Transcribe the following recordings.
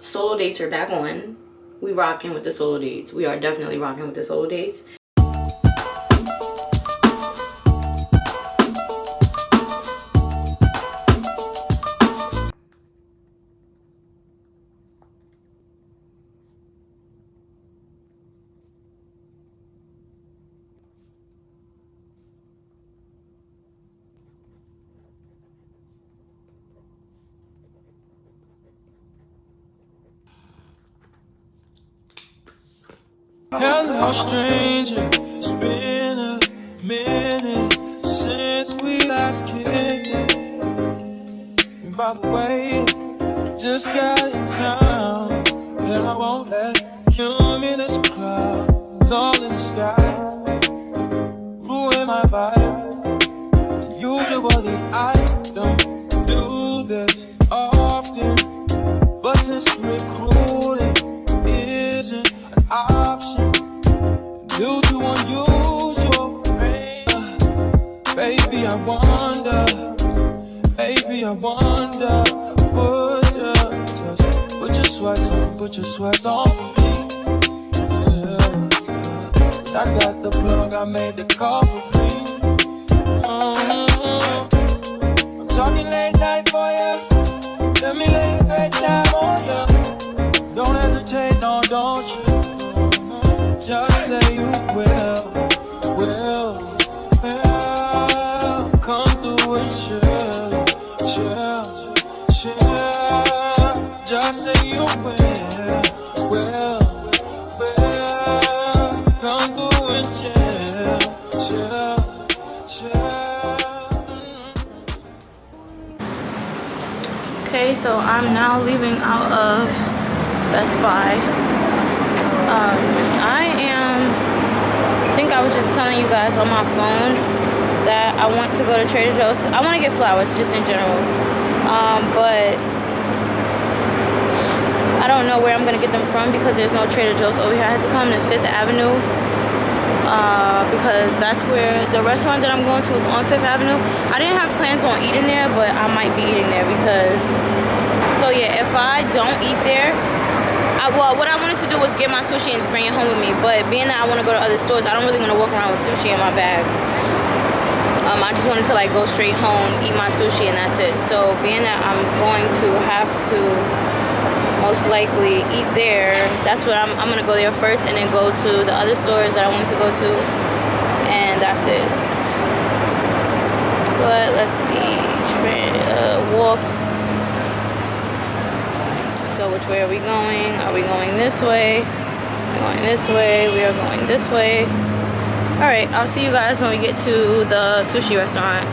solo dates are back on. We rocking with the solo dates. We are definitely rocking with the solo dates. Hello stranger, it's been a minute since we last kicked it. And by the way, just got in town, and I won't let cumulus clouds all in the sky ruin my vibe. And usually I don't do this often, but since recruiting isn't an option due to unusual rain, baby I wonder, would you just put your sweats on for me? Yeah. I got the plug, I made the call for me. I'm talking late night for ya. Let me lay a great time on ya. Don't hesitate, no, don't you? Just say you will. Come through and chill. Just say you will. Come through and chill. Okay, so I'm now leaving out of Best Buy. I think I was just telling you guys on my phone that I want to go to Trader Joe's. I want to get flowers just in general, but I don't know where I'm gonna get them from because there's no Trader Joe's over here. I had to come to 5th Avenue because that's where the restaurant that I'm going to is on 5th Avenue. I didn't have plans on eating there, but I might be eating there because, so yeah, if I don't eat there, well, what I wanted to do was get my sushi and bring it home with me, but being that I want to go to other stores, I don't really want to walk around with sushi in my bag. I just wanted to like go straight home, eat my sushi, and that's it. So being that I'm going to have to most likely eat there, that's what I'm gonna go there first and then go to the other stores that I wanted to go to, and that's it. But let's see, walk. So which way are we going? Are we going this way? We're going this way. We are going this way. All right, I'll see you guys when we get to the sushi restaurant.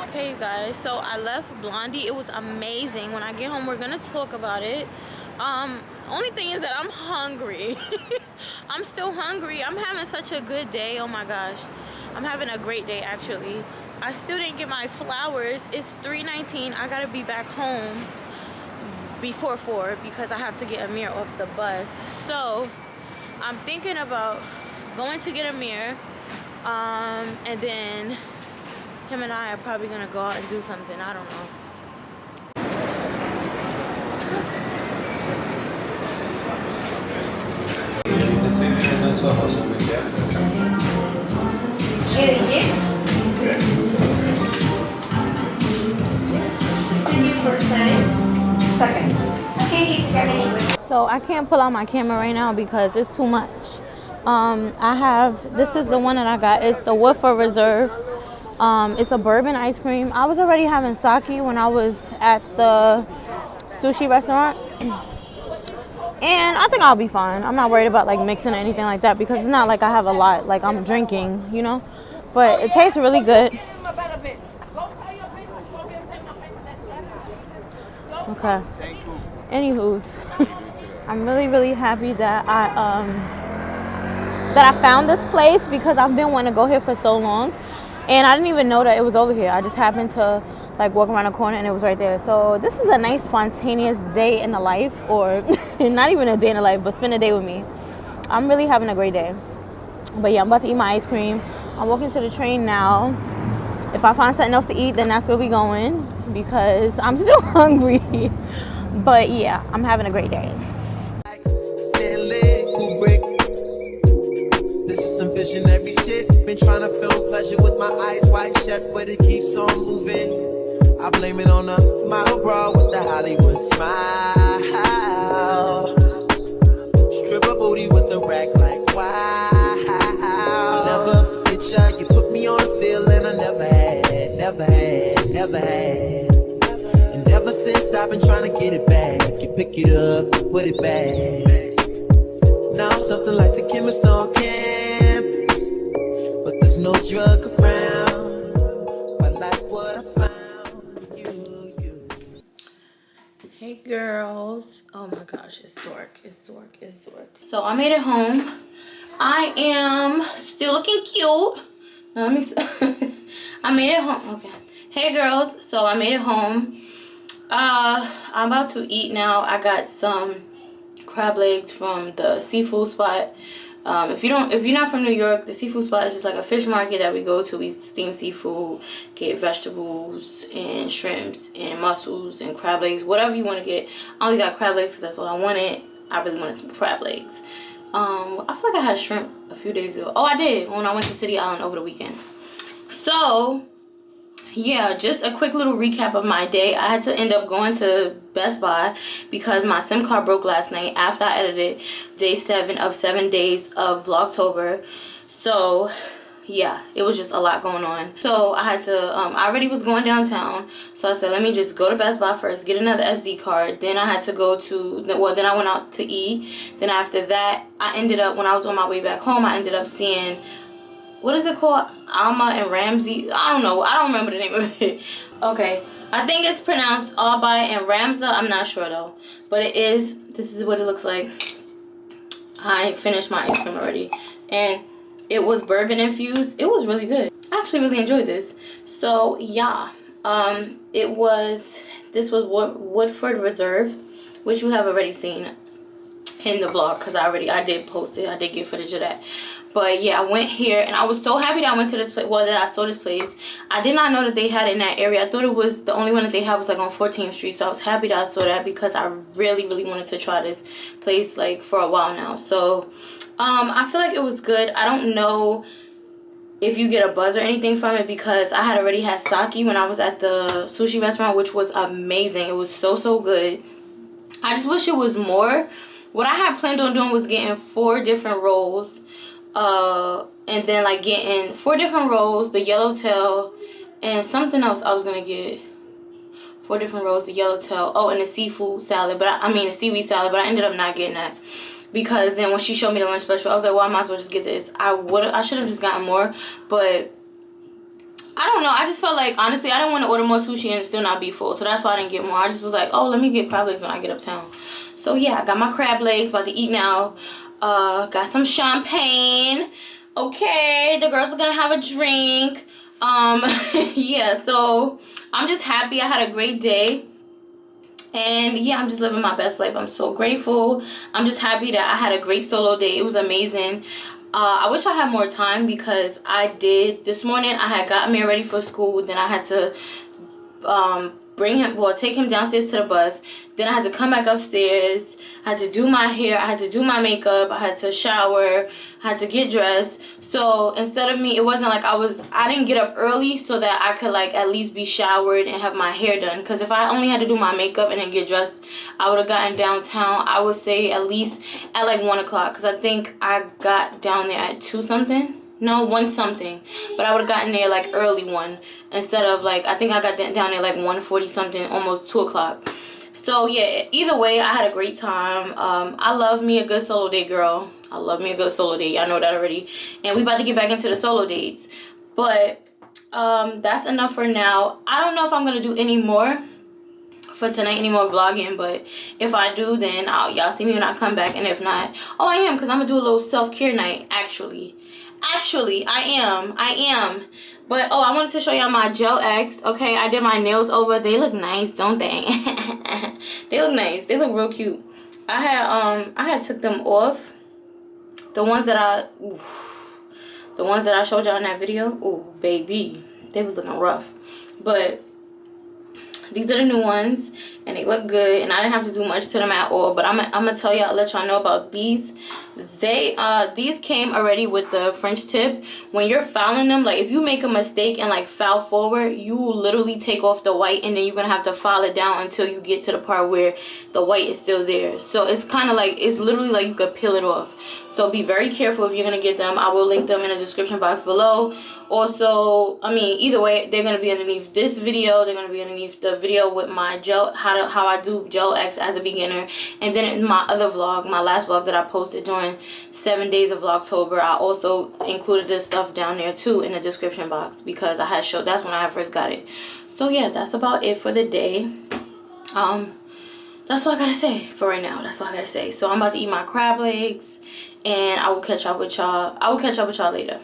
Okay, you guys, so I left Bondi. It was amazing. When I get home, we're gonna talk about it. Only thing is that I'm hungry. I'm still hungry. I'm having such a good day. Oh my gosh, I'm having a great day actually. I still didn't get my flowers. It's 3:19. I gotta be back home before 4 because I have to get Amir off the bus. So I'm thinking about going to get Amir, and then him and I are probably gonna go out and do something. I don't know. Second. So I can't pull out my camera right now because it's too much. This is the one that I got. It's the Woodford Reserve. It's a bourbon ice cream. I was already having sake when I was at the sushi restaurant. And I think I'll be fine. I'm not worried about like mixing or anything like that because it's not like I have a lot, like I'm drinking, you know. But it tastes really good. Okay. Anywho's, I'm really happy that I found this place because I've been wanting to go here for so long, and I didn't even know that it was over here. I just happened to like walk around the corner and it was right there. So this is a nice spontaneous day in the life, or not even a day in the life, but spend a day with me. I'm really having a great day. But yeah, I'm about to eat my ice cream. I'm walking to the train now. If I find something else to eat, then that's where we going because I'm still hungry. But yeah, I'm having a great day. This is some visionary shit. Been trying to film pleasure with my eyes wide shut, but it keeps on moving. I blame it on the model bra with the Hollywood smile. Stripper booty with the rack like wow. Never forget ya, you put me on a feeling I never had. And ever since I've been trying to get it back, you pick it up, put it back. Now I'm something like the chemist on campus, but there's no drug around. I like what I found. You. Hey girls. Oh my gosh, it's dark. So I made it home. I am still looking cute. Let me I made it home. Okay. Hey girls. So I made it home. I'm about to eat now. I got some crab legs from the seafood spot. If you're not from New York, the seafood spot is just like a fish market that we go to. We steam seafood, get vegetables and shrimps and mussels and crab legs, whatever you want to get. I only got crab legs because that's what I wanted. I really wanted some crab legs. I feel like I had shrimp a few days ago. Oh, I did when I went to City Island over the weekend. So yeah, just a quick little recap of my day. I had to end up going to Best Buy because my SIM card broke last night after I edited day 7 of 7 days of Vlogtober. So yeah, it was just a lot going on. So I had to, I already was going downtown. So I said, let me just go to Best Buy first, get another SD card. Then I had to go to, well, then I went out to eat. Then after that, I ended up, when I was on my way back home, I ended up seeing, what is it called? Alma and Ramsey. I don't know. I don't remember the name of it. Okay. I think it's pronounced Alba and Ramza. I'm not sure though. But it is. This is what it looks like. I finished my ice cream already. And it was bourbon infused. It was really good. I actually really enjoyed this. So yeah. This was Woodford Reserve, which you have already seen in the vlog because I did post it. I did get footage of that. But yeah, I went here and I was so happy that I went to this place. Well, that I saw this place. I did not know that they had it in that area. I thought it was the only one that they had was like on 14th Street. So I was happy that I saw that because I really wanted to try this place like for a while now. So I feel like it was good. I don't know if you get a buzz or anything from it because I had already had sake when I was at the sushi restaurant, which was amazing. It was so good. I just wish it was more. What I had planned on doing was getting 4 different rolls. And then like getting 4 different rolls, the yellowtail, and something else I was gonna get. 4 different rolls, the yellowtail, oh, and the seafood salad, but I mean the seaweed salad, but I ended up not getting that because then when she showed me the lunch special, I was like, well, I might as well just get this. I should have just gotten more, but I don't know. I just felt like, honestly, I didn't want to order more sushi and still not be full, so that's why I didn't get more. I just was like, oh, let me get crab legs when I get uptown. So yeah, I got my crab legs, about to eat now. Got some champagne. Okay, the girls are gonna have a drink. Yeah, so I'm just happy. I had a great day. And yeah, I'm just living my best life. I'm so grateful. I'm just happy that I had a great solo day. It was amazing. I wish I had more time because I did. This morning, I had got Amir ready for school. Then I had to take him downstairs to the bus. Then I had to come back upstairs. I had to do my hair. I had to do my makeup. I had to shower. I had to get dressed. So instead of me, it wasn't like I didn't get up early so that I could like at least be showered and have my hair done. Because if I only had to do my makeup and then get dressed, I would have gotten downtown, I would say at least at like 1 o'clock. Because I think I got down there at 2 something. No, 1 something. But I would have gotten there like early 1 instead of like, I think I got down there like 1:40 something, almost 2 o'clock. So yeah, either way, I had a great time. I love me a good solo date, girl. I love me a good solo date. Y'all know that already. And we about to get back into the solo dates. But that's enough for now. I don't know if I'm going to do any more for tonight, any more vlogging. But if I do, then y'all see me when I come back. And if not, oh, I am, because I'm going to do a little self-care night, actually. Actually, I am. But oh, I wanted to show y'all my Gel X. Okay, I did my nails over. They look nice, don't they? They look nice. They look real cute. I had took them off. The ones that I showed y'all in that video. Oh, baby, they was looking rough. But these are the new ones, and they look good, and I didn't have to do much to them at all. But I'm gonna tell y'all, let y'all know about these. These came already with the French tip. When you're filing them, like if you make a mistake and like file forward, you will literally take off the white, and then you're gonna have to file it down until you get to the part where the white is still there. So it's kind of like, it's literally like you could peel it off. So be very careful if you're gonna get them. I will link them in the description box below. Also, I mean, either way, they're gonna be underneath this video. They're gonna be underneath the video with my gel, how I do Gel X as a beginner. And then in my other vlog, my last vlog that I posted during 7 days of Vlogtober, I also included this stuff down there too in the description box, because I had showed, that's when I first got it. So yeah, that's about it for the day. That's all I gotta say for right now. That's all I gotta say. So I'm about to eat my crab legs, and I will catch up with y'all. I will catch up with y'all later.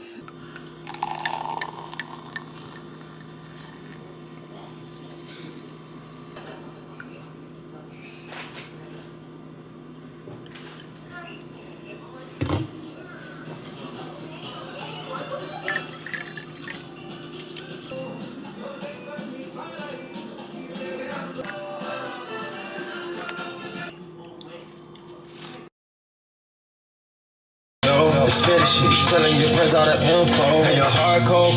Telling your friends all that info and your hardcore.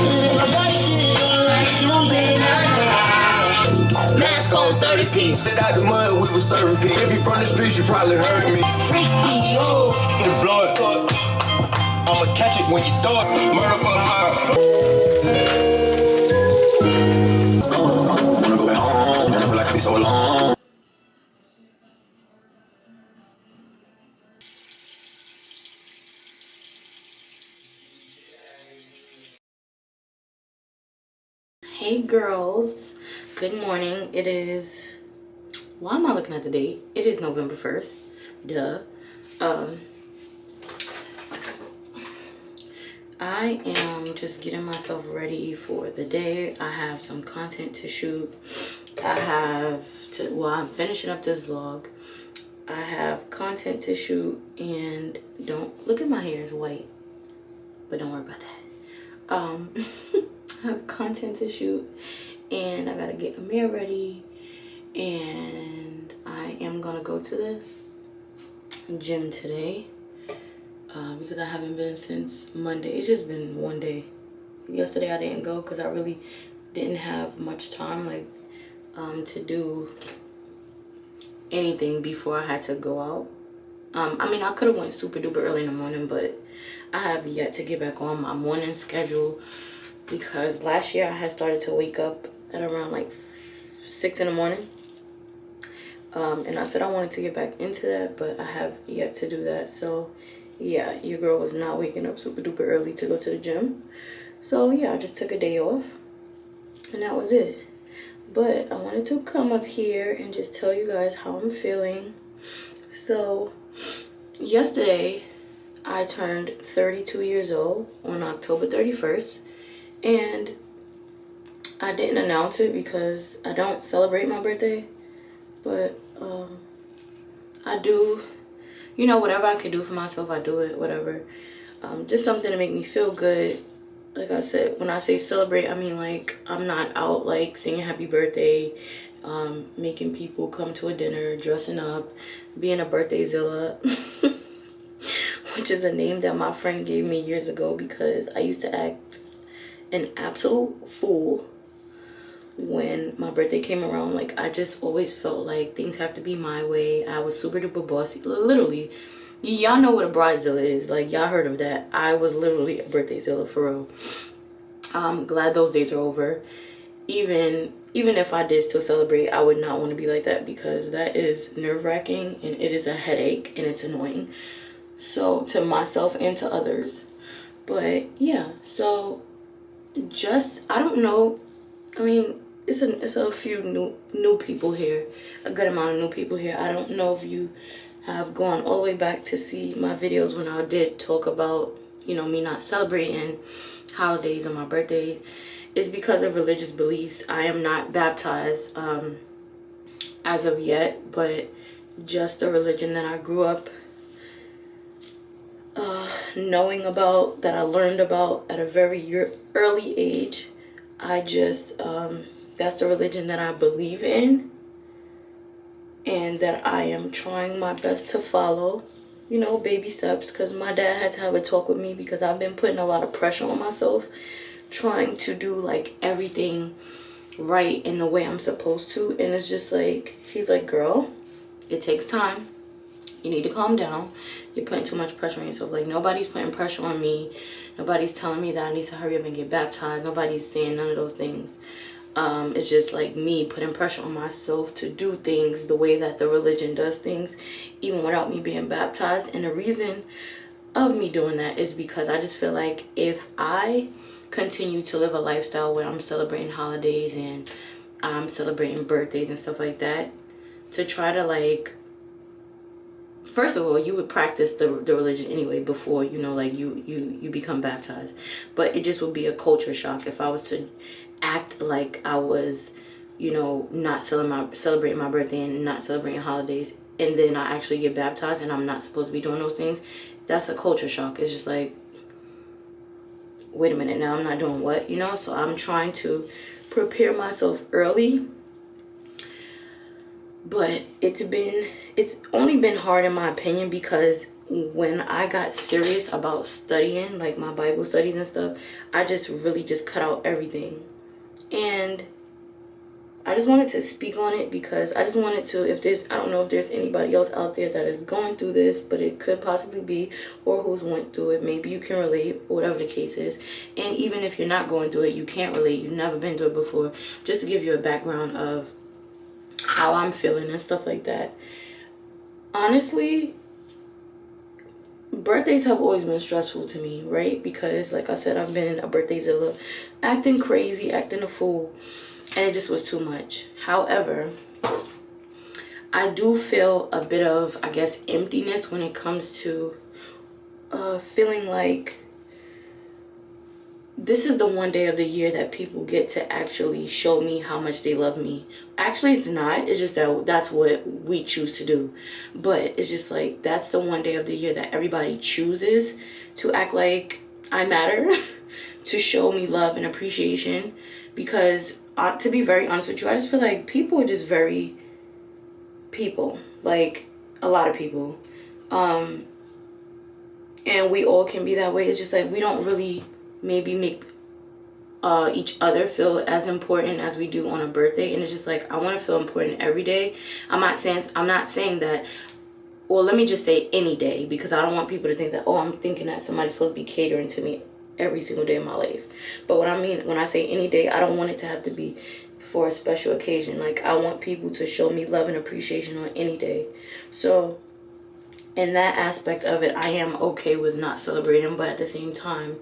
Mask on 30 piece. Sit out the mud, we was serving pig. If you from the streets, you probably heard me. Freaky, oh. The blood. I'ma catch it when you throw it. Murder for the heart. Wanna go back home, and I feel like I be so long. Hey girls, good morning. It is, why am I looking at the date? It is November 1st. Duh. I am just getting myself ready for the day. I have some content to shoot. I'm finishing up this vlog. I have content to shoot, and don't look at my hair, it's white, but don't worry about that. I have content to shoot, and I gotta get Amir ready, and I am gonna go to the gym today because I haven't been since Monday. It's just been one day. Yesterday I didn't go because I really didn't have much time to do anything before I had to go out. I mean, I could have went super duper early in the morning, but I have yet to get back on my morning schedule, because last year I had started to wake up at around like 6 in the morning. And I said I wanted to get back into that, but I have yet to do that. So yeah, your girl was not waking up super duper early to go to the gym. So yeah, I just took a day off, and that was it. But I wanted to come up here and just tell you guys how I'm feeling. So yesterday I turned 32 years old on October 31st. And I didn't announce it because I don't celebrate my birthday, but I do, you know, whatever I can do for myself, I do it, whatever. Just something to make me feel good. Like I said, when I say celebrate, I mean like I'm not out like singing happy birthday, making people come to a dinner, dressing up, being a birthday zilla, which is a name that my friend gave me years ago because I used to act an absolute fool when my birthday came around. Like I just always felt like things have to be my way. I was super duper bossy, literally. Y'all know what a bridezilla is. Like y'all heard of that. I was literally a birthday zilla for real. I'm glad those days are over. Even if I did still celebrate, I would not want to be like that because that is nerve-wracking and it is a headache and it's annoying. So to myself and to others. But yeah, so just, I don't know. I mean, it's a few new people here, a good amount of new people here. I don't know if you have gone all the way back to see my videos when I did talk about, you know, me not celebrating holidays on my birthday. It's because of religious beliefs. I am not baptized as of yet, but just the religion that I grew up knowing about, that I learned about at a very early age. I just, that's the religion that I believe in and that I am trying my best to follow, you know, baby steps, because my dad had to have a talk with me because I've been putting a lot of pressure on myself, trying to do like everything right in the way I'm supposed to. And it's just like, he's like, girl, it takes time. You need to calm down. You're putting too much pressure on yourself. Like, nobody's putting pressure on me. Nobody's telling me that I need to hurry up and get baptized. Nobody's saying none of those things. It's just like me putting pressure on myself to do things the way that the religion does things, even without me being baptized. And the reason of me doing that is because I just feel like if I continue to live a lifestyle where I'm celebrating holidays and I'm celebrating birthdays and stuff like that, to try to like, first of all, you would practice the religion anyway before, you know, like you become baptized. But it just would be a culture shock if I was to act like I was, you know, not celebrating my birthday and not celebrating holidays, and then I actually get baptized and I'm not supposed to be doing those things. That's a culture shock. It's just like, wait a minute, now I'm not doing what, you know? So I'm trying to prepare myself early. But it's only been hard in my opinion because when I got serious about studying, like my Bible studies and stuff, I just really just cut out everything. And I just wanted to speak on it because I just wanted to, I don't know if there's anybody else out there that is going through this, but it could possibly be, or who's went through it. Maybe you can relate, whatever the case is. And even if you're not going through it, you can't relate, you've never been through it before, just to give you a background of how I'm feeling and stuff like that. Honestly, birthdays have always been stressful to me, right? Because like I said, I've been a birthday zilla, acting crazy, acting a fool, and it just was too much. However, I do feel a bit of, I guess, emptiness when it comes to feeling like this is the one day of the year that people get to actually show me how much they love me. Actually, it's not. It's just that that's what we choose to do. But it's just like, that's the one day of the year that everybody chooses to act like I matter, to show me love and appreciation. Because to be very honest with you, I just feel like people are just very people. Like, a lot of people. And we all can be that way. It's just like we don't really maybe make each other feel as important as we do on a birthday. And it's just like, I want to feel important every day. I'm not saying that, well, let me just say any day, because I don't want people to think that, oh, I'm thinking that somebody's supposed to be catering to me every single day of my life. But what I mean when I say any day, I don't want it to have to be for a special occasion. Like, I want people to show me love and appreciation on any day. So in that aspect of it, I am okay with not celebrating, but at the same time,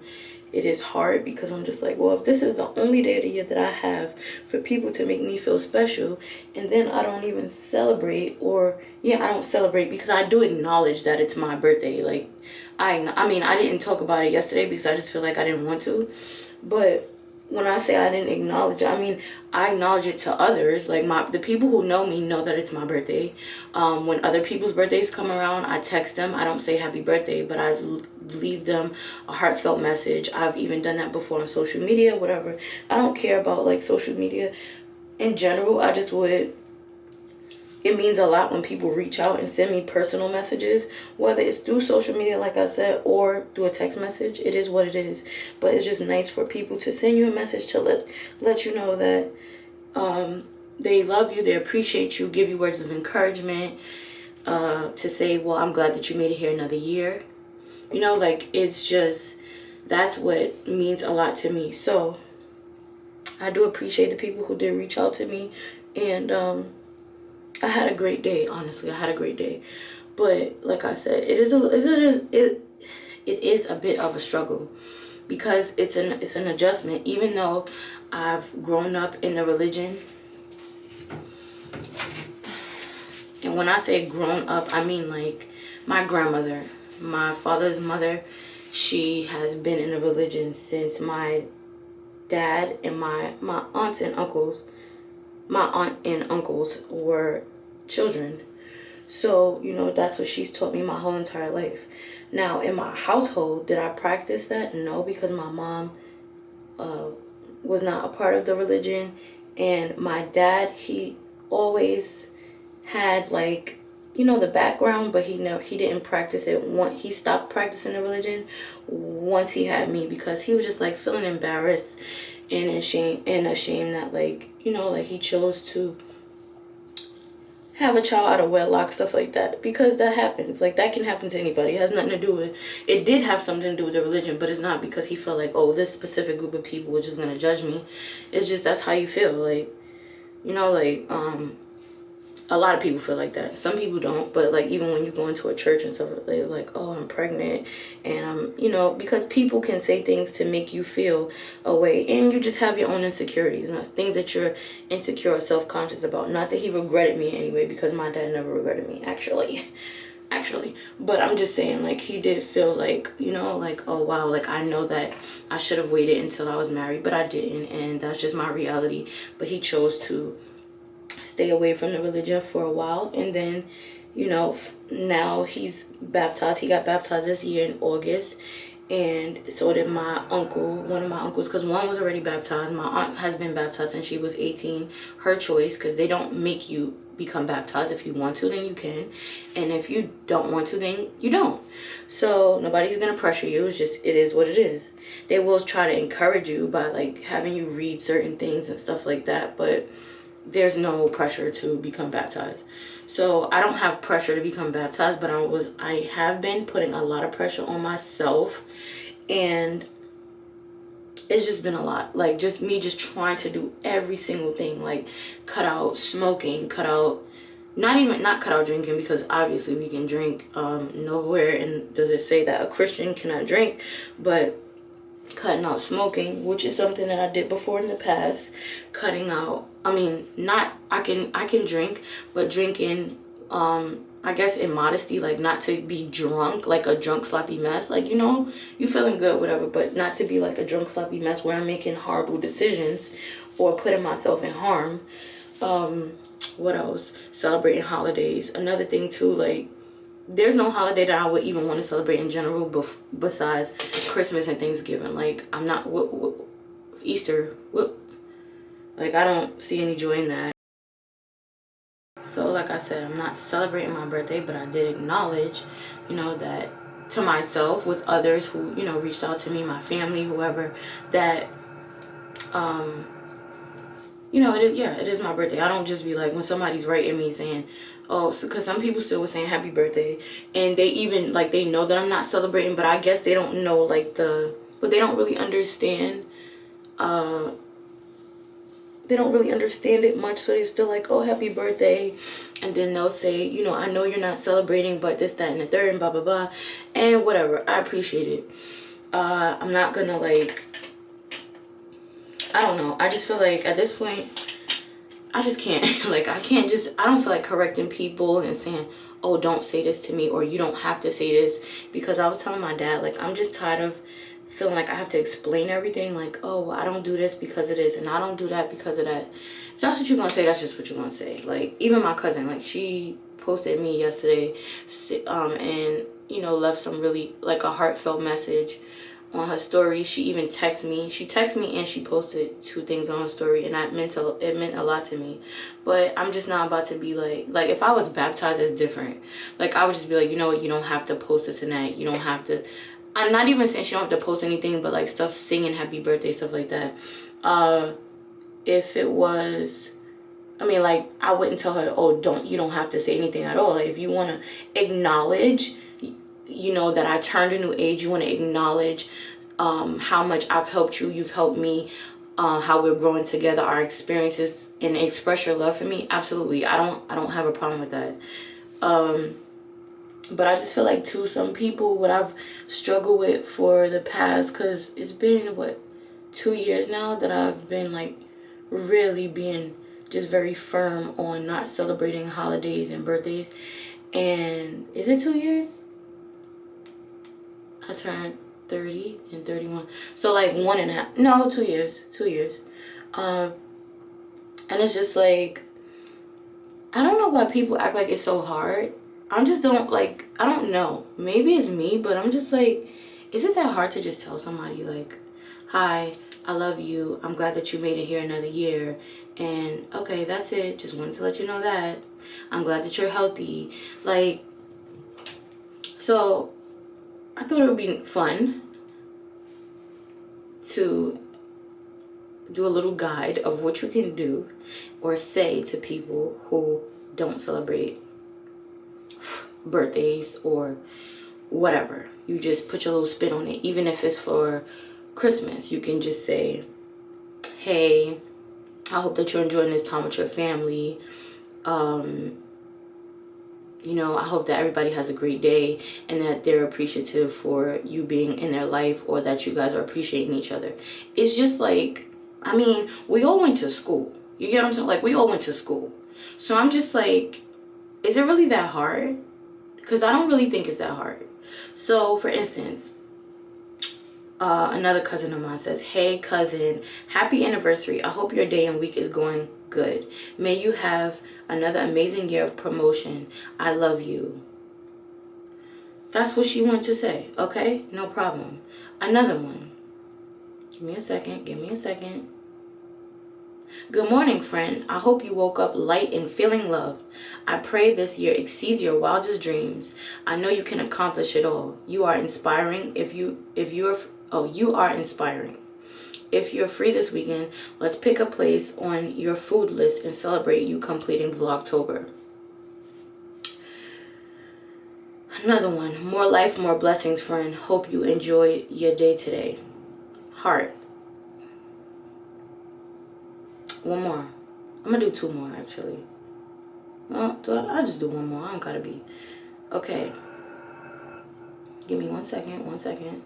it is hard because I'm just like, well, if this is the only day of the year that I have for people to make me feel special, and then I don't even celebrate, or I don't celebrate because I do acknowledge that it's my birthday. Like, I mean, I didn't talk about it yesterday because I just feel like I didn't want to, but when I say I didn't acknowledge it, I mean I acknowledge it to others. Like the people who know me know that it's my birthday. When other people's birthdays come around, I text them. I don't say happy birthday, but I leave them a heartfelt message. I've even done that before on social media, whatever. I don't care about like social media in general. I just would. It means a lot when people reach out and send me personal messages, whether it's through social media, like I said, or through a text message. It is what it is. But it's just nice for people to send you a message to let you know that they love you, they appreciate you, give you words of encouragement, to say, well, I'm glad that you made it here another year. You know, like, it's just, that's what means a lot to me. So I do appreciate the people who did reach out to me, and I had a great day. Honestly, I had a great day. But like I said, it is a bit of a struggle, because it's an adjustment. Even though I've grown up in the religion, and when I say grown up, I mean like my grandmother, my father's mother, she has been in the religion since my dad and my aunts and uncles. My aunt and uncles were children. So, you know, that's what she's taught me my whole entire life. Now, in my household, did I practice that? No, because my mom was not a part of the religion. And my dad, he always had, like, you know, the background, but he didn't practice it. He stopped practicing the religion once he had me, because he was just, like, feeling embarrassed and ashamed that, like, you know, like, he chose to have a child out of wedlock, stuff like that, because that happens. Like, that can happen to anybody. It has nothing to do with it. Did have something to do with the religion, but it's not because he felt like, oh, this specific group of people are just gonna judge me. It's just, that's how you feel. Like, you know, like, a lot of people feel like that. Some people don't, but like, even when you go into a church and stuff, they're like, oh, I'm pregnant, and I'm, you know, because people can say things to make you feel a way, and you just have your own insecurities, and things that you're insecure or self-conscious about. Not that he regretted me anyway, because my dad never regretted me, actually, but I'm just saying, like, he did feel like, you know, like, oh wow, like, I know that I should have waited until I was married, but I didn't, and that's just my reality. But he chose to stay away from the religion for a while, and then, you know, now he's baptized. He got baptized this year in August, and so did my uncle, one of my uncles, because one was already baptized. My aunt has been baptized since she was 18. Her choice, because they don't make you become baptized. If you want to, then you can, and if you don't want to, then you don't. So nobody's gonna pressure you. It's just, it is what it is. They will try to encourage you by, like, having you read certain things and stuff like that, but there's no pressure to become baptized. So I don't have pressure to become baptized, but I have been putting a lot of pressure on myself, and it's just been a lot. Like, just me just trying to do every single thing, like cut out smoking, cut out, not cut out drinking, because obviously we can drink. Nowhere and does it say that a Christian cannot drink, but cutting out smoking, which is something that I did before in the past. Cutting out, I mean, not, I can drink, but drinking, I guess in modesty, like, not to be drunk, like a drunk sloppy mess, like, you know, you feeling good, whatever, but not to be like a drunk sloppy mess where I'm making horrible decisions or putting myself in harm. What else? Celebrating holidays. Another thing too, like, there's no holiday that I would even want to celebrate in general besides Christmas and Thanksgiving. Like, I'm not, Easter, like, I don't see any joy in that. So like I said, I'm not celebrating my birthday, but I did acknowledge, you know, that to myself, with others who, you know, reached out to me, my family, whoever, that, you know, it is my birthday. I don't just be like, when somebody's writing me saying, oh, because some people still were saying happy birthday, and they even, like, they know that I'm not celebrating, but I guess they don't know, like, but they don't really understand, they don't really understand it much, so they're still like, oh, happy birthday, and then they'll say, you know, I know you're not celebrating, but this, that, and the third, and blah, blah, blah, and whatever. I appreciate it. I'm not gonna, like, I don't know, I just feel like at this point, I just can't, like, I don't feel like correcting people and saying, oh, don't say this to me, or you don't have to say this, because I was telling my dad, like, I'm just tired of feeling like I have to explain everything. Like, oh, well, I don't do this because of this, and I don't do that because of that. If that's what you're gonna say, that's just what you're gonna say. Like, even my cousin, like, she posted me yesterday, and you know, left some really like a heartfelt message on her story. She even texted me. She texted me and she posted 2 things on her story, and it meant a lot to me. But I'm just not about to be like if I was baptized, it's different. Like, I would just be like, you know what, you don't have to post this and that. You don't have to. I'm not even saying she don't have to post anything, but like stuff, singing happy birthday, stuff like that. If it was, I mean, like, I wouldn't tell her, oh, you don't have to say anything at all. Like, if you want to acknowledge, you know, that I turned a new age, you want to acknowledge how much I've helped you, you've helped me, how we're growing together, our experiences, and express your love for me, absolutely. I don't have a problem with that. But I just feel like, too, some people, what I've struggled with for the past, because it's been, 2 years now that I've been, like, really being just very firm on not celebrating holidays and birthdays. And is it 2 years? I turned 30 and 31. So, like, 1.5, no, 2 years. 2 years. And it's just, like, I don't know why people act like it's so hard. I just don't, like, I don't know. Maybe it's me, but I'm just like, is it that hard to just tell somebody, like, hi, I love you. I'm glad that you made it here another year. And, okay, that's it. Just wanted to let you know that. I'm glad that you're healthy. Like, so I thought it would be fun to do a little guide of what you can do or say to people who don't celebrate birthdays or whatever. You just put your little spin on it. Even if it's for Christmas, you can just say, hey, I hope that you're enjoying this time with your family. You know, I hope that everybody has a great day and that they're appreciative for you being in their life, or that you guys are appreciating each other. It's just like, I mean, we all went to school. You get what I'm saying? Like, we all went to school. So I'm just like, is it really that hard? Because I don't really think it's that hard. So, for instance, another cousin of mine says, hey, cousin, happy anniversary. I hope your day and week is going good. May you have another amazing year of promotion. I love you. That's what she wanted to say. Okay, no problem. Another one. Give me a second. Give me a second. Good morning, friend. I hope you woke up light and feeling loved. I pray this year exceeds your wildest dreams. I know you can accomplish it all. You are inspiring. You are inspiring. If you're free this weekend, let's pick a place on your food list and celebrate you completing Vlogtober. Another one. More life, more blessings, friend. Hope you enjoy your day today. Heart. One more. I'm gonna do 2 more, actually. Well, I'll just do 1 more. I don't gotta be. Okay. Give me 1 second. 1 second.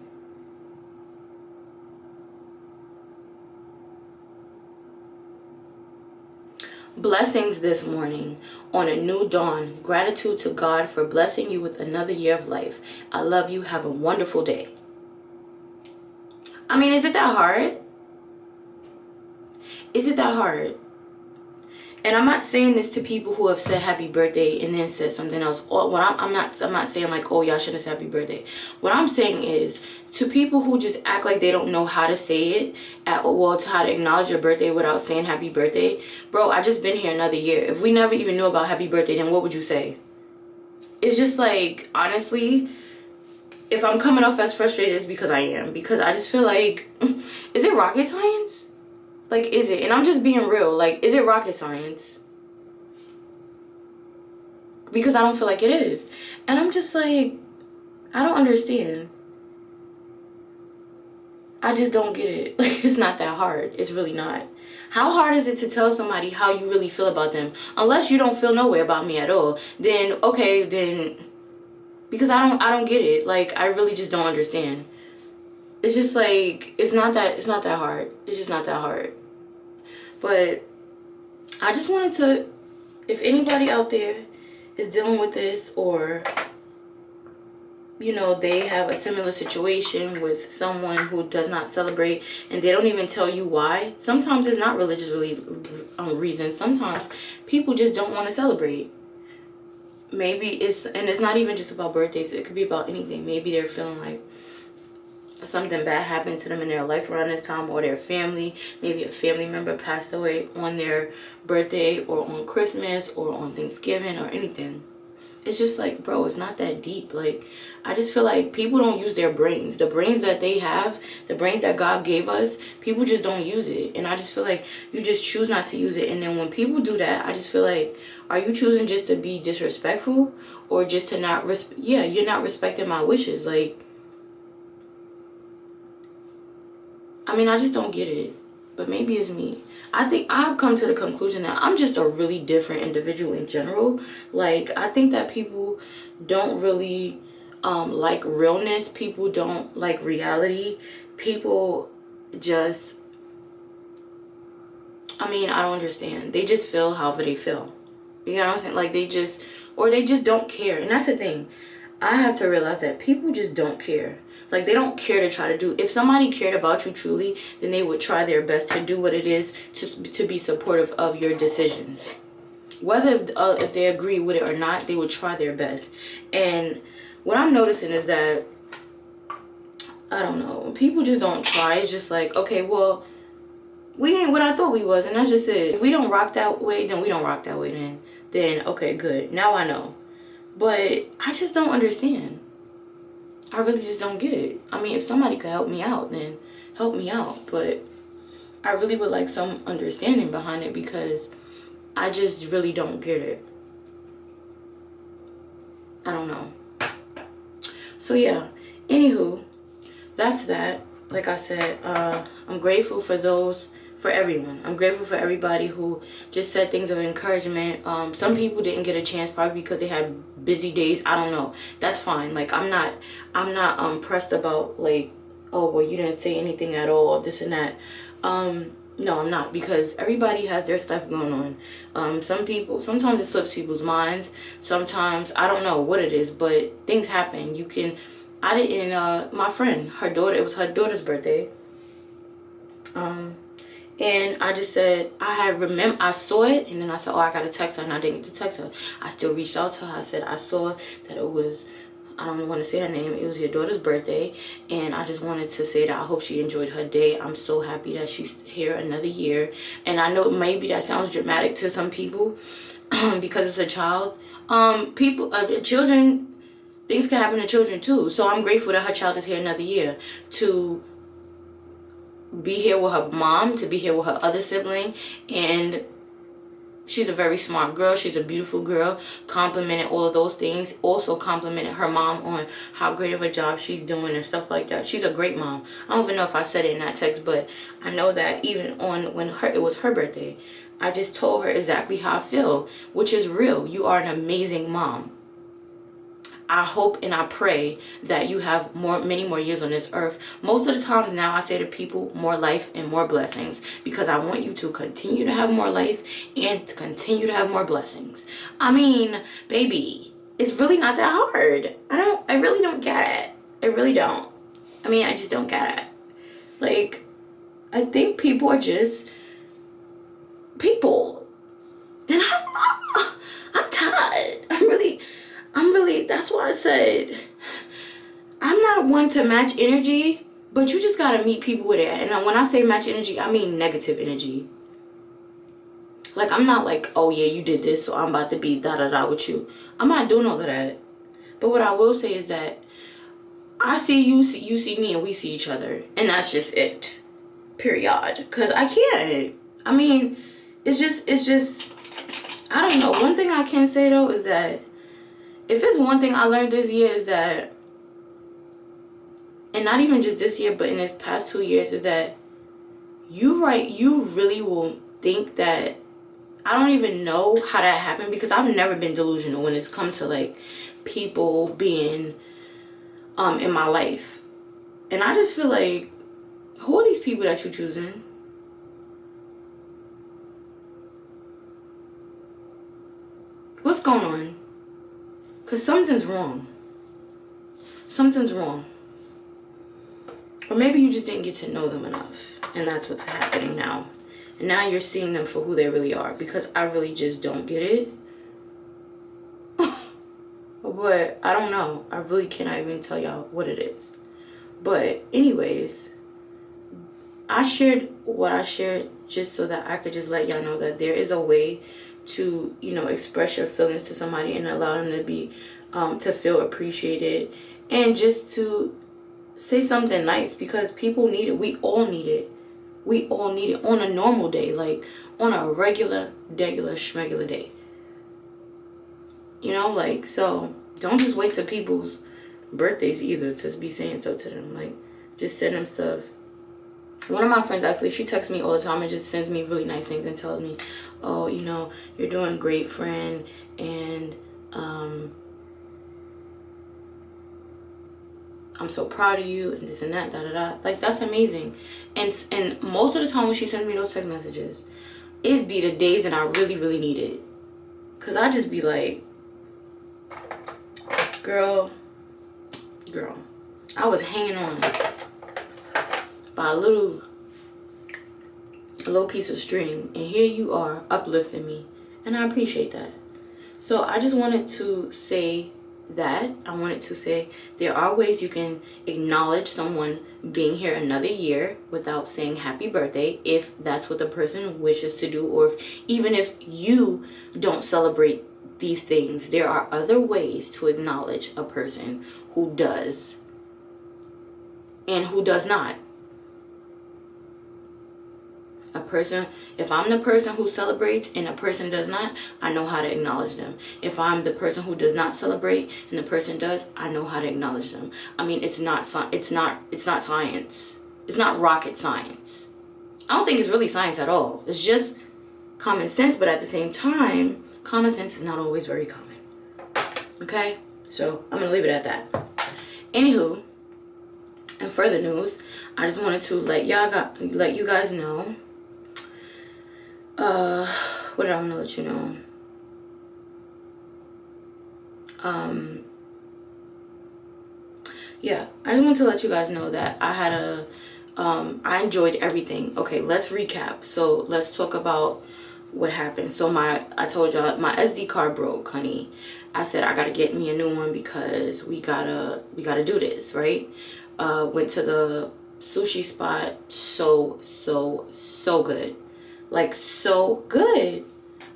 Blessings this morning on a new dawn. Gratitude to God for blessing you with another year of life. I love you. Have a wonderful day. I mean, is it that hard? Is it that hard? And I'm not saying this to people who have said happy birthday and then said something else. Or I'm not saying like, oh, y'all shouldn't say happy birthday. What I'm saying is to people who just act like they don't know how to say it, to how to acknowledge your birthday without saying happy birthday. Bro, I just been here another year. If we never even knew about happy birthday, then what would you say? It's just like, honestly, if I'm coming off as frustrated, it's because I am. Because I just feel like, is it rocket science? Like, is it? And I'm just being real. Like, is it rocket science? Because I don't feel like it is. And I'm just like, I don't understand. I just don't get it. Like, it's not that hard. It's really not. How hard is it to tell somebody how you really feel about them? Unless you don't feel no way about me at all. Then, okay, then... Because I don't get it. Like, I really just don't understand. It's just like, it's not that hard. It's just not that hard. But I just wanted to, if anybody out there is dealing with this, or you know, they have a similar situation with someone who does not celebrate, and they don't even tell you why. Sometimes it's not religious reasons. Sometimes people just don't want to celebrate. Maybe it's not even just about birthdays. It could be about anything. Maybe they're feeling like something bad happened to them in their life around this time, or their family, maybe a family member passed away on their birthday or on Christmas or on Thanksgiving or anything. It's just like, bro, it's not that deep. Like, I just feel like people don't use their brains. The brains that they have, the brains that God gave us, people just don't use it. And I just feel like you just choose not to use it. And then when people do that, I just feel like, are you choosing just to be disrespectful, or just to not you're not respecting my wishes? Like, I mean, I just don't get it. But maybe it's me. I think I've come to the conclusion that I'm just a really different individual in general. Like, I think that people don't really like realness. People don't like reality. People just, I mean, I don't understand. They just feel however they feel. You know what I'm saying? Like, they just don't care. And that's the thing. I have to realize that people just don't care. Like, they don't care to try to do. If somebody cared about you truly, then they would try their best to do what it is to be supportive of your decisions. Whether if they agree with it or not, they would try their best. And what I'm noticing is that, I don't know, when people just don't try, it's just like, okay, well, we ain't what I thought we was, and that's just it. If we don't rock that way, then we don't rock that way. Then okay, good. Now I know. But I just don't understand. I really just don't get it. I mean, if somebody could help me out, then help me out. But I really would like some understanding behind it, because I just really don't get it. I don't know. So yeah, anywho, that's that. Like I said, I'm grateful for everyone. I'm grateful for everybody who just said things of encouragement. Some people didn't get a chance, probably because they had busy days. I don't know. That's fine. Like, I'm not pressed about, like, oh, well, you didn't say anything at all, this and that. No, I'm not, because everybody has their stuff going on. Sometimes it slips people's minds. Sometimes, I don't know what it is, but things happen. My friend, it was her daughter's birthday. And I just said, I saw it, and then I said, oh, I gotta text her, and I didn't get to text her. I still reached out to her. I said, I saw that it was, I don't want to say her name, it was your daughter's birthday, and I just wanted to say that I hope she enjoyed her day. I'm so happy that she's here another year. And I know maybe that sounds dramatic to some people, because it's a child. Children, things can happen to children too. So I'm grateful that her child is here another year, to be here with her mom, to be here with her other sibling. And she's a very smart girl. She's a beautiful girl. Complimented all of those things. Also complimented her mom on how great of a job she's doing and stuff like that. She's a great mom. I don't even know if I said it in that text, but I know that even when it was her birthday, I just told her exactly how I feel, which is real. You are an amazing mom. I hope and I pray that you have many more years on this earth. Most of the times now, I say to people, more life and more blessings, because I want you to continue to have more life and to continue to have more blessings. I mean, baby, it's really not that hard. I really don't get it. I really don't. I mean, I just don't get it. Like, I think people are just people. And I'm tired. I'm really, that's why I said, I'm not one to match energy, but you just gotta meet people with it. And when I say match energy, I mean negative energy. Like, I'm not like, oh yeah, you did this, so I'm about to be da-da-da with you. I'm not doing all of that. But what I will say is that I see you, you see me, and we see each other. And that's just it. Period. Because I can't. I mean, it's just, I don't know. One thing I can say, though, is that if it's one thing I learned this year, is that, and not even just this year, but in this past 2 years, is that you really will think that, I don't even know how that happened, because I've never been delusional when it's come to, like, people being in my life. And I just feel like, who are these people that you're choosing? What's going on? Because something's wrong. something's wrong. Or maybe you just didn't get to know them enough, and that's what's happening now. And now you're seeing them for who they really are, because I really just don't get it. But I don't know. I really cannot even tell y'all what it is. But anyways, I shared what I shared just so that I could just let y'all know that there is a way to, you know, express your feelings to somebody and allow them to be, to feel appreciated, and just to say something nice, because people need it. We all need it. We all need it on a normal day, like on a regular schmegular day. You know, like, so don't just wait till people's birthdays either to be saying stuff to them. Like, just send them stuff. One of my friends, actually, she texts me all the time and just sends me really nice things and tells me, oh, you know, you're doing great, friend, and I'm so proud of you, and this and that, da da da. Like, that's amazing. And most of the time when she sends me those text messages, it's be the days that I really need it. Cause I just be like, girl, I was hanging on by a little piece of string, and here you are uplifting me, and I appreciate that. So I just wanted to say that. I wanted to say there are ways you can acknowledge someone being here another year without saying happy birthday, if that's what the person wishes to do, or even if you don't celebrate these things. There are other ways to acknowledge a person who does and who does not. A person, if I'm the person who celebrates and a person does not, I know how to acknowledge them. If I'm the person who does not celebrate and the person does, I know how to acknowledge them. I mean, it's not science. It's not rocket science. I don't think it's really science at all. It's just common sense, but at the same time, common sense is not always very common. Okay? So I'm gonna leave it at that. Anywho, in further news, I just wanted to let you guys know. What did I want to let you know? Yeah, I just want to let you guys know that I had I enjoyed everything. Okay, let's recap. So let's talk about what happened. So I told y'all my SD card broke, honey. I said I gotta get me a new one because we gotta do this, right? Went to the sushi spot. So good. Like, so good.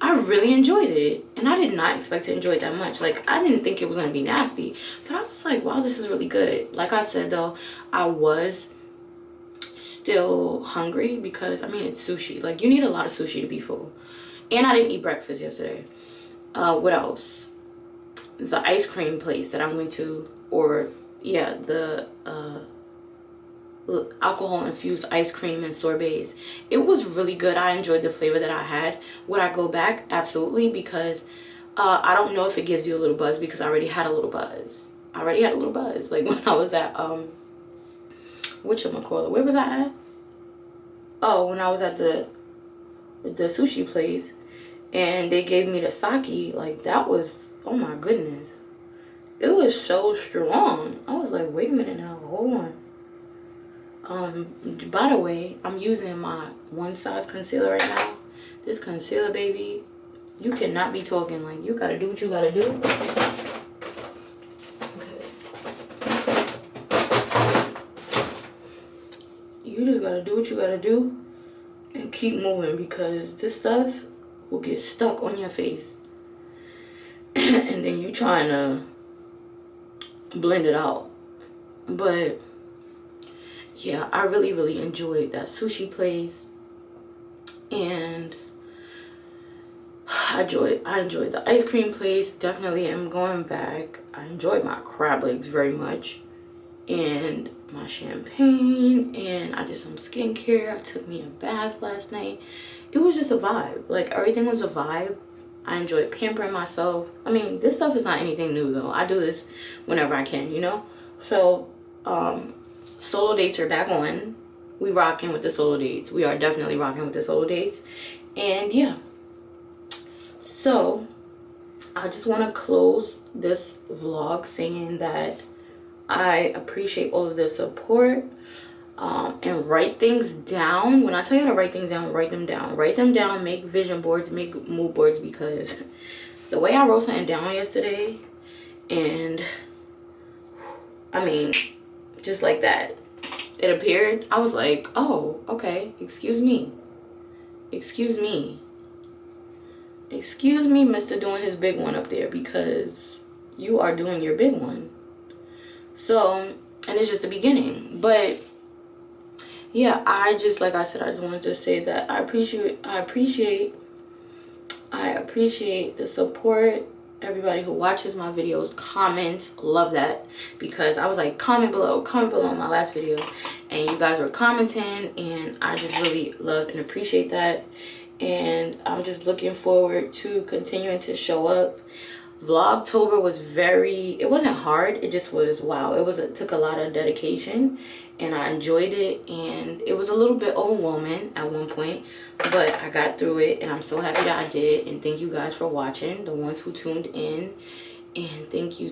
I really enjoyed it, and I did not expect to enjoy it that much. Like, I didn't think it was gonna be nasty, but I was like, wow, this is really good. Like I said though, I was still hungry because, I mean, it's sushi. Like, you need a lot of sushi to be full. And I didn't eat breakfast yesterday. What else? The ice cream place that I went to, or yeah, the alcohol infused ice cream and sorbets. It was really good. I enjoyed the flavor that I had. Would I go back? Absolutely, because I don't know if it gives you a little buzz, because I already had a little buzz. Like when I was at whatchamacallit, where was I at? Oh, when I was at the sushi place and they gave me the sake. Like, that was, oh my goodness, it was so strong. I was like, wait a minute now, hold on. By the way, I'm using my One Size concealer right now. This concealer, baby, you cannot be talking. Like, you gotta do what you gotta do. Okay. You just gotta do what you gotta do and keep moving, because this stuff will get stuck on your face. And then you trying to blend it out. But yeah, I really enjoyed that sushi place, and I enjoyed the ice cream place. Definitely am going back. I enjoyed my crab legs very much, and my champagne, and I did some skincare. I took me a bath last night. It was just a vibe. Like, everything was a vibe. I enjoyed pampering myself. I mean, this stuff is not anything new though. I do this whenever I can, you know? So solo dates are back on. We rocking with the solo dates. We are definitely rocking with the solo dates. And yeah, so I just want to close this vlog saying that I appreciate all of the support. And write things down. When I tell you to write things down, write them down. Write them down, make vision boards, make mood boards, because the way I wrote something down yesterday, and I mean, just like that, it appeared. I was like, oh, okay, excuse me. Excuse me. Excuse me, Mr. doing his big one up there, because you are doing your big one. So, and it's just the beginning. But yeah, like I said, I just wanted to say that I appreciate the support. Everybody who watches my videos, comments, love that, because I was like, comment below my last video, and you guys were commenting, and I just really love and appreciate that. And I'm just looking forward to continuing to show up. Vlogtober was it wasn't hard, it just was, wow, it took a lot of dedication, and I enjoyed it, and it was a little bit overwhelming at one point, but I got through it, and I'm so happy that I did. And thank you guys for watching, the ones who tuned in, and thank you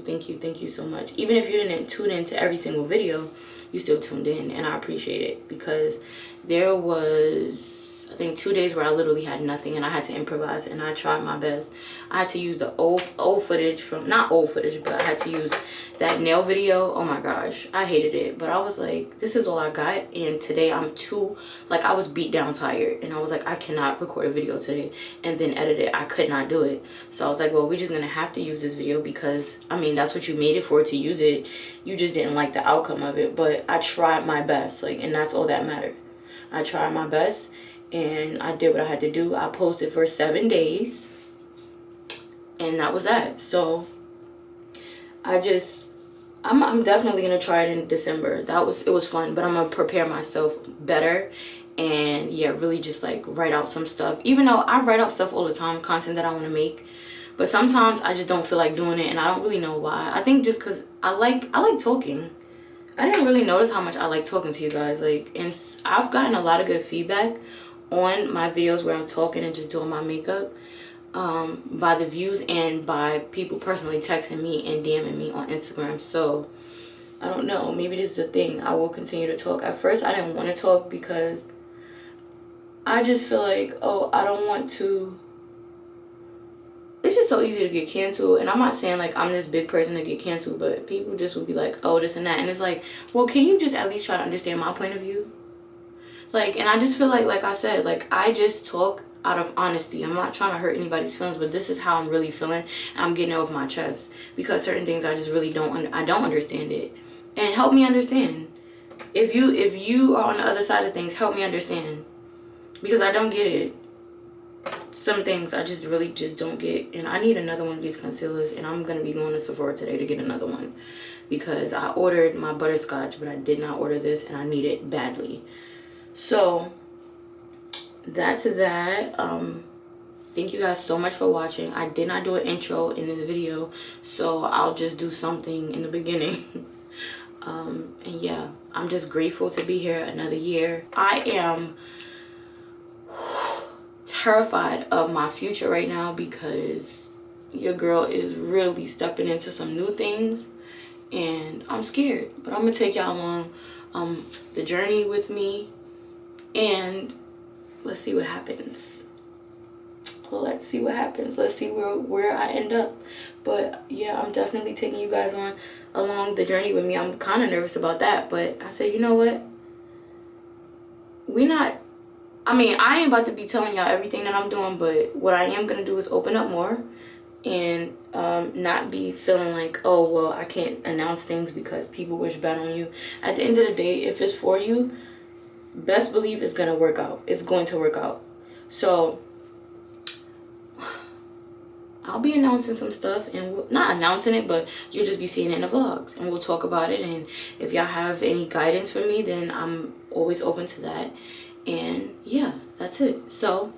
so much. Even if you didn't tune in to every single video, you still tuned in, and I appreciate it, because there was, I think, 2 days where I literally had nothing, and I had to improvise, and I tried my best. I had to use the old footage from, not old footage, but I had to use that nail video. Oh my gosh, I hated it, but I was like, this is all I got. And today I was beat down tired, and I was like, I cannot record a video today and then edit it. I could not do it. So I was like, well, we're just gonna have to use this video, because I mean, that's what you made it for, to use it. You just didn't like the outcome of it, but I tried my best, like, and that's all that mattered. I tried my best, and I did what I had to do. I posted for 7 days, and that was that. So I'm definitely gonna try it in December. It was fun, but I'm gonna prepare myself better, and yeah, really just like write out some stuff. Even though I write out stuff all the time, content that I want to make, but sometimes I just don't feel like doing it, and I don't really know why. I think just because I like talking. I didn't really notice how much I like talking to you guys, like, and I've gotten a lot of good feedback on my videos where I'm talking and just doing my makeup, by the views, and by people personally texting me and DMing me on Instagram. So I don't know, maybe this is a thing. I will continue to talk. At first I didn't want to talk, because I just feel like, oh, I don't want to, it's just so easy to get canceled. And I'm not saying like I'm this big person to get canceled, but people just would be like, oh, this and that, and it's like, well, can you just at least try to understand my point of view? Like, and I just feel like I said, like, I just talk out of honesty. I'm not trying to hurt anybody's feelings, but this is how I'm really feeling, and I'm getting it off my chest, because certain things I just really don't understand it. And help me understand. If you are on the other side of things, help me understand, because I don't get it. Some things I just really just don't get, and I need another one of these concealers, and I'm gonna be going to Sephora today to get another one, because I ordered my butterscotch, but I did not order this, and I need it badly. So that's that. Thank you guys so much for watching. I did not do an intro in this video, so I'll just do something in the beginning. And yeah, I'm just grateful to be here another year. I am terrified of my future right now, because your girl is really stepping into some new things, and I'm scared. But I'm gonna take y'all along the journey with me, and let's see what happens. Let's see what happens. Let's see where I end up. But yeah, I'm definitely taking you guys along the journey with me. I'm kind of nervous about that, but I said, you know what, I ain't about to be telling y'all everything that I'm doing, but what I am gonna do is open up more, and not be feeling like, oh, well, I can't announce things because people wish bad on you. At the end of the day, if it's for you, best believe it's gonna work out. It's going to work out. So I'll be announcing some stuff, and not announcing it, but you'll just be seeing it in the vlogs, and we'll talk about it. And if y'all have any guidance for me, then I'm always open to that. And yeah, that's it. So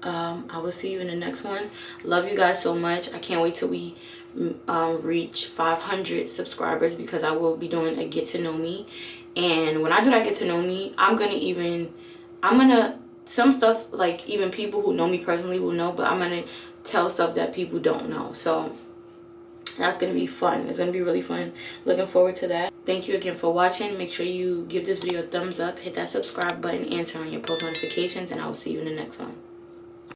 I will see you in the next one. Love you guys so much. I can't wait till we reach 500 subscribers, because I will be doing a get to know me. And when I do that get to know me, I'm gonna some stuff, like, even people who know me personally will know, but I'm gonna tell stuff that people don't know. So That's gonna be fun. It's gonna be really fun. Looking forward to that. Thank you again for watching. Make sure you give this video a thumbs up, hit that subscribe button, and turn on your post notifications, and I will see you in the next one.